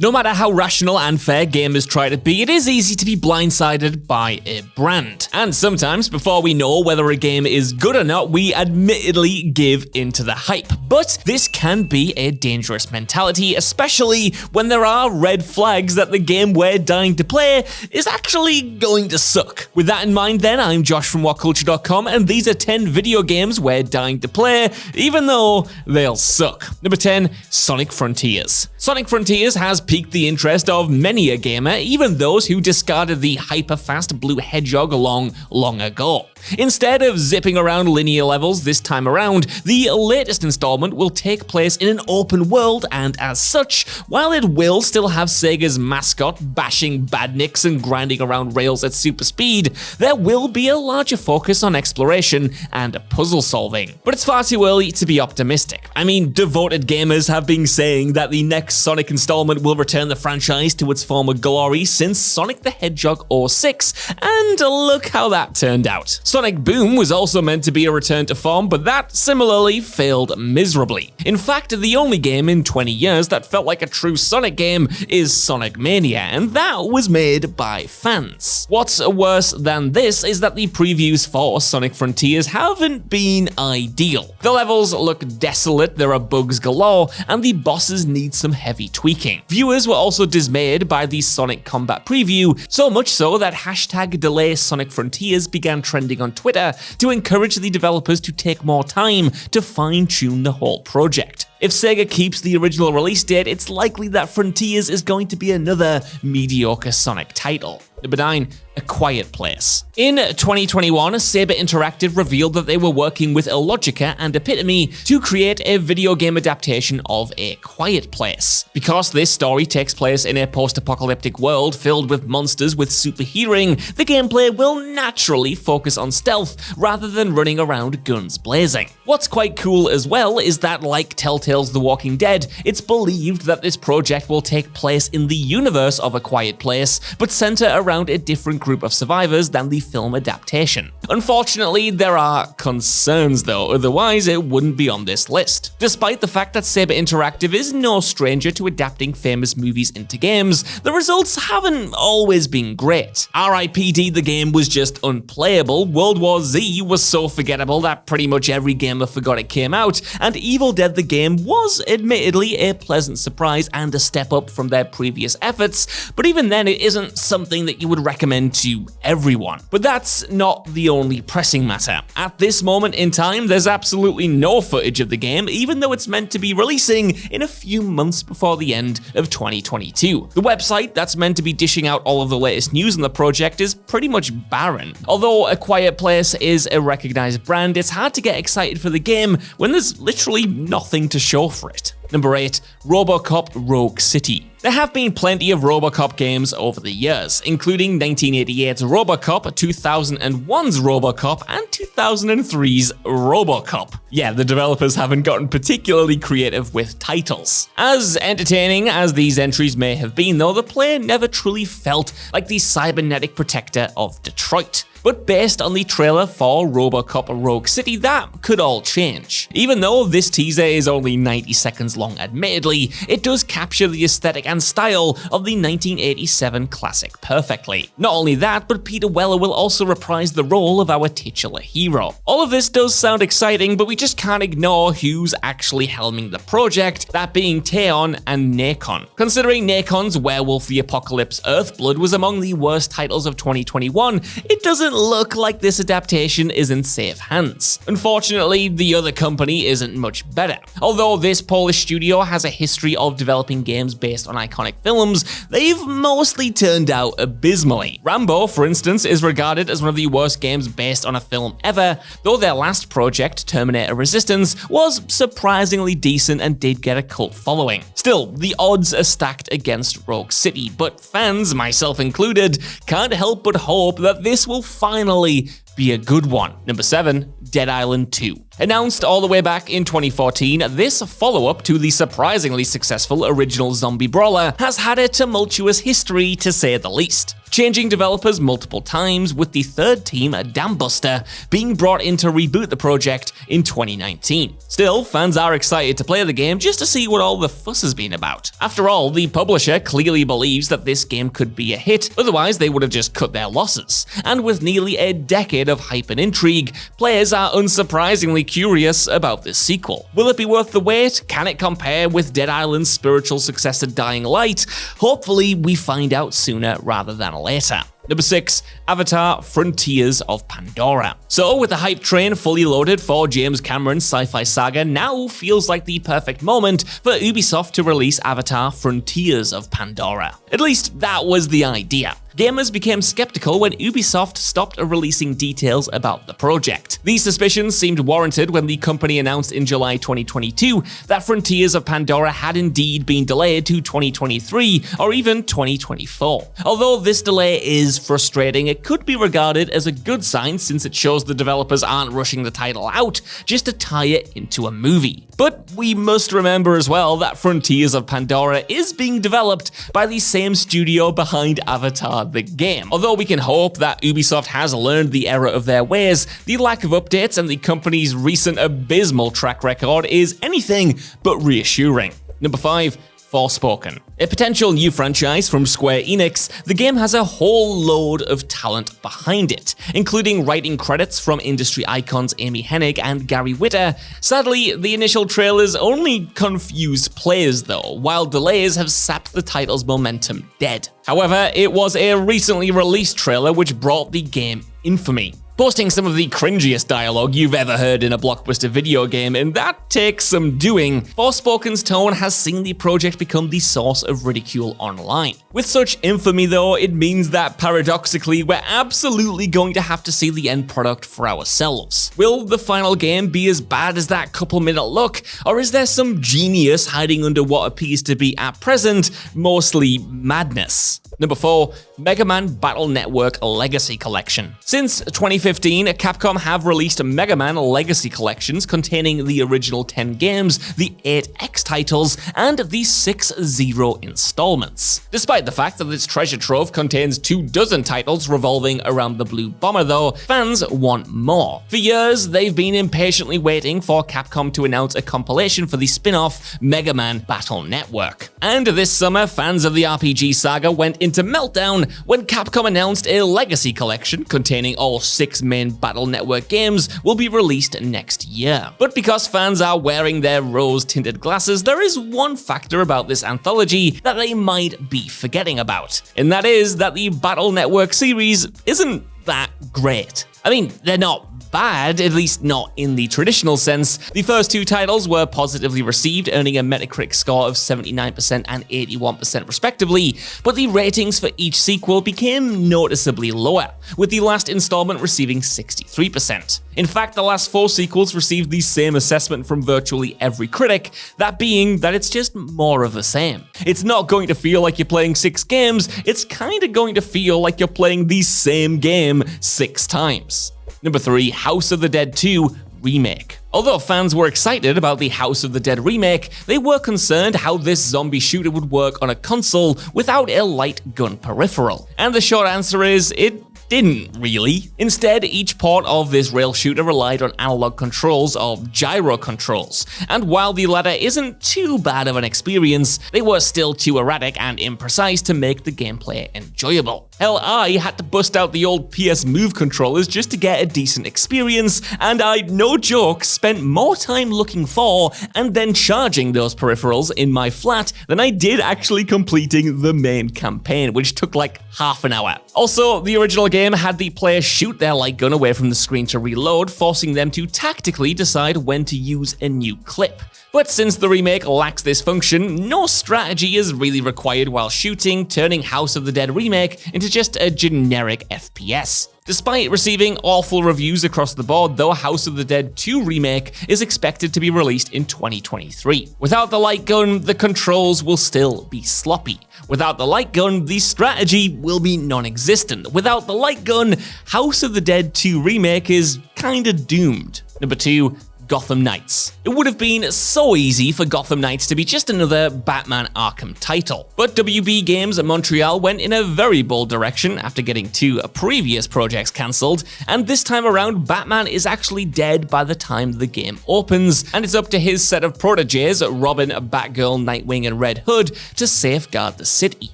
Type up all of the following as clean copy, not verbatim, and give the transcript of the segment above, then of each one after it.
No matter how rational and fair gamers try to be, it is easy to be blindsided by a brand. And sometimes, before we know whether a game is good or not, we admittedly give into the hype. But this can be a dangerous mentality, especially when there are red flags that the game we're dying to play is actually going to suck. With that in mind then, I'm Josh from WhatCulture.com, and these are 10 video games we're dying to play, even though they'll suck. Number 10, Sonic Frontiers. Sonic Frontiers has piqued the interest of many a gamer, even those who discarded the hyper-fast blue hedgehog long ago. Instead of zipping around linear levels this time around, the latest installment will take place in an open world, and as such, while it will still have Sega's mascot bashing badniks and grinding around rails at super speed, there will be a larger focus on exploration and puzzle solving. But it's far too early to be optimistic. I mean, devoted gamers have been saying that the next Sonic installment will return the franchise to its former glory since Sonic the Hedgehog 06, and look how that turned out. Sonic Boom was also meant to be a return to form, but that similarly failed miserably. In fact, the only game in 20 years that felt like a true Sonic game is Sonic Mania, and that was made by fans. What's worse than this is that the previews for Sonic Frontiers haven't been ideal. The levels look desolate, there are bugs galore, and the bosses need some heavy tweaking. Viewers were also dismayed by the Sonic Combat preview, so much so that #DelaySonicFrontiers began trending on Twitter to encourage the developers to take more time to fine-tune the whole project. If Sega keeps the original release date, it's likely that Frontiers is going to be another mediocre Sonic title. Number 9, A Quiet Place. In 2021, Saber Interactive revealed that they were working with Illogica and Epitome to create a video game adaptation of A Quiet Place. Because this story takes place in a post-apocalyptic world filled with monsters with super hearing, the gameplay will naturally focus on stealth rather than running around guns blazing. What's quite cool as well is that, like Telltale's The Walking Dead, it's believed that this project will take place in the universe of A Quiet Place, but center around a different group of survivors than the film adaptation. Unfortunately, there are concerns though, otherwise it wouldn't be on this list. Despite the fact that Saber Interactive is no stranger to adapting famous movies into games, the results haven't always been great. R.I.P.D. the game was just unplayable, World War Z was so forgettable that pretty much every gamer forgot it came out, and Evil Dead the game was admittedly a pleasant surprise and a step up from their previous efforts, but even then it isn't something that you would recommend to everyone. But that's not the only pressing matter. At this moment in time, there's absolutely no footage of the game, even though it's meant to be releasing in a few months before the end of 2022. The website that's meant to be dishing out all of the latest news on the project is pretty much barren. Although A Quiet Place is a recognized brand, it's hard to get excited for the game when there's literally nothing to show for it. Number 8, ROBOCOP Rogue City. There have been plenty of ROBOCOP games over the years, including 1988's ROBOCOP, 2001's ROBOCOP, and 2003's ROBOCOP. Yeah, the developers haven't gotten particularly creative with titles. As entertaining as these entries may have been though, the player never truly felt like the cybernetic protector of Detroit. But based on the trailer for ROBOCOP Rogue City, that could all change. Even though this teaser is only 90 seconds long admittedly, it does capture the aesthetic and style of the 1987 classic perfectly. Not only that, but Peter Weller will also reprise the role of our titular hero. All of this does sound exciting, but we just can't ignore who's actually helming the project, that being Teon and Nacon. Considering Nacon's Werewolf the Apocalypse Earthblood was among the worst titles of 2021, it doesn't look like this adaptation is in safe hands. Unfortunately, the other company isn't much better. Although this Polish studio has a history of developing games based on iconic films, they've mostly turned out abysmally. Rambo, for instance, is regarded as one of the worst games based on a film ever, though their last project, Terminator Resistance, was surprisingly decent and did get a cult following. Still, the odds are stacked against Rogue City, but fans, myself included, can't help but hope that this will finally be a good one. Number 7, Dead Island 2. Announced all the way back in 2014, this follow-up to the surprisingly successful original zombie brawler has had a tumultuous history to say the least, changing developers multiple times, with the third team, Dambuster, being brought in to reboot the project in 2019. Still, fans are excited to play the game just to see what all the fuss has been about. After all, the publisher clearly believes that this game could be a hit, otherwise they would have just cut their losses. And with nearly a decade of hype and intrigue, players are unsurprisingly curious about this sequel. Will it be worth the wait? Can it compare with Dead Island's spiritual successor Dying Light? Hopefully we find out sooner rather than later. Number 6, Avatar: Frontiers of Pandora. So, with the hype train fully loaded for James Cameron's sci-fi saga, now feels like the perfect moment for Ubisoft to release Avatar: Frontiers of Pandora. At least that was the idea. Gamers became skeptical when Ubisoft stopped releasing details about the project. These suspicions seemed warranted when the company announced in July 2022 that Frontiers of Pandora had indeed been delayed to 2023 or even 2024. Although this delay is frustrating, it could be regarded as a good sign since it shows the developers aren't rushing the title out just to tie it into a movie. But we must remember as well that Frontiers of Pandora is being developed by the same studio behind Avatar the game. Although we can hope that Ubisoft has learned the error of their ways, the lack of updates and the company's recent abysmal track record is anything but reassuring. Number 5, Forspoken. A potential new franchise from Square Enix, the game has a whole load of talent behind it, including writing credits from industry icons Amy Hennig and Gary Whitta. Sadly, the initial trailers only confused players though, while delays have sapped the title's momentum dead. However, it was a recently released trailer which brought the game infamy, boasting some of the cringiest dialogue you've ever heard in a blockbuster video game, and that takes some doing. Forspoken's tone has seen the project become the source of ridicule online. With such infamy though, it means that paradoxically, we're absolutely going to have to see the end product for ourselves. Will the final game be as bad as that couple-minute look, or is there some genius hiding under what appears to be, at present, mostly madness? Number 4, Mega Man Battle Network Legacy Collection. Since 2015, Capcom have released Mega Man Legacy Collections containing the original 10 games, the 8 X titles, and the 6 Zero installments. Despite the fact that this treasure trove contains 24 titles revolving around the Blue Bomber though, fans want more. For years, they've been impatiently waiting for Capcom to announce a compilation for the spin-off Mega Man Battle Network. And this summer, fans of the RPG saga went into meltdown when Capcom announced a Legacy Collection containing all 6 main Battle Network games will be released next year. But because fans are wearing their rose-tinted glasses, there is one factor about this anthology that they might be forgetting about, and that is that the Battle Network series isn't that great. I mean, they're not bad, at least not in the traditional sense. The first 2 titles were positively received, earning a Metacritic score of 79% and 81% respectively, but the ratings for each sequel became noticeably lower, with the last installment receiving 63%. In fact, the last 4 sequels received the same assessment from virtually every critic, that being that it's just more of the same. It's not going to feel like you're playing 6 games, it's kinda going to feel like you're playing the same game 6 times. Number 3, House of the Dead 2 Remake. Although fans were excited about the House of the Dead remake, they were concerned how this zombie shooter would work on a console without a light gun peripheral. And the short answer is, it didn't really. Instead, each port of this rail shooter relied on analog controls of gyro controls, and while the latter isn't too bad of an experience, they were still too erratic and imprecise to make the gameplay enjoyable. Hell, I had to bust out the old PS Move controllers just to get a decent experience, and I, no joke, spent more time looking for and then charging those peripherals in my flat than I did actually completing the main campaign, which took like half an hour. Also, the original game had the player shoot their light gun away from the screen to reload, forcing them to tactically decide when to use a new clip. But since the remake lacks this function, no strategy is really required while shooting, turning House of the Dead Remake into just a generic FPS. Despite receiving awful reviews across the board though, House of the Dead 2 Remake is expected to be released in 2023. Without the light gun, the controls will still be sloppy. Without the light gun, the strategy will be non-existent. Without the light gun, House of the Dead 2 Remake is kinda doomed. Number 2, Gotham Knights. It would have been so easy for Gotham Knights to be just another Batman Arkham title. But WB Games Montreal went in a very bold direction after getting 2 previous projects cancelled, and this time around Batman is actually dead by the time the game opens, and it's up to his set of proteges, Robin, Batgirl, Nightwing, and Red Hood, to safeguard the city.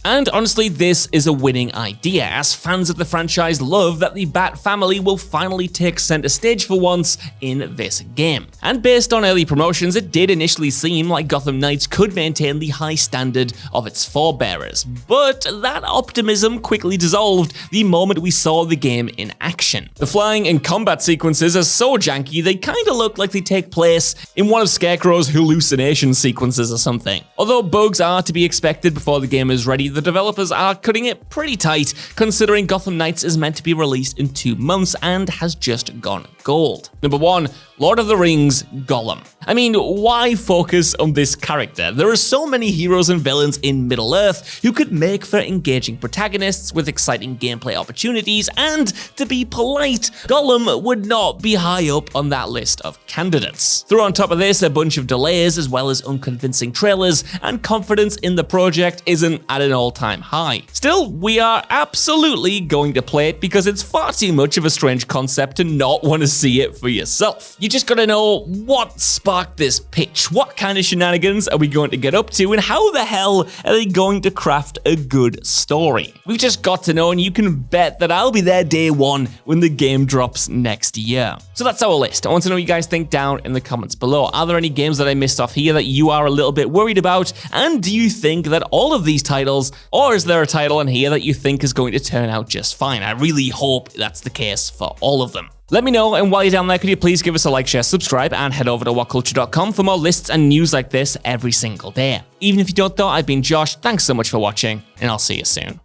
And honestly, this is a winning idea, as fans of the franchise love that the Bat family will finally take center stage for once in this game. And based on early promotions, it did initially seem like Gotham Knights could maintain the high standard of its forebearers, but that optimism quickly dissolved the moment we saw the game in action. The flying and combat sequences are so janky they kinda look like they take place in one of Scarecrow's hallucination sequences or something. Although bugs are to be expected before the game is ready, the developers are cutting it pretty tight, considering Gotham Knights is meant to be released in 2 months and has just gone gold. Number 1, Lord of the Rings Gollum. I mean, why focus on this character? There are so many heroes and villains in Middle-earth who could make for engaging protagonists with exciting gameplay opportunities, and to be polite, Gollum would not be high up on that list of candidates. Throw on top of this a bunch of delays as well as unconvincing trailers, and confidence in the project isn't at an all-time high. Still, we are absolutely going to play it because it's far too much of a strange concept to not want to see it for yourself. You just gotta know what sparked this pitch, what kind of shenanigans are we going to get up to, and how the hell are they going to craft a good story. We've just got to know, and you can bet that I'll be there day 1 when the game drops next year. So that's our list. I want to know what you guys think down in the comments below. Are there any games that I missed off here that you are a little bit worried about? And do you think that all of these titles, or is there a title in here that you think is going to turn out just fine? I really hope that's the case for all of them. Let me know, and while you're down there, could you please give us a like, share, subscribe, and head over to WhatCulture.com for more lists and news like this every single day. Even if you don't though, I've been Josh, thanks so much for watching, and I'll see you soon.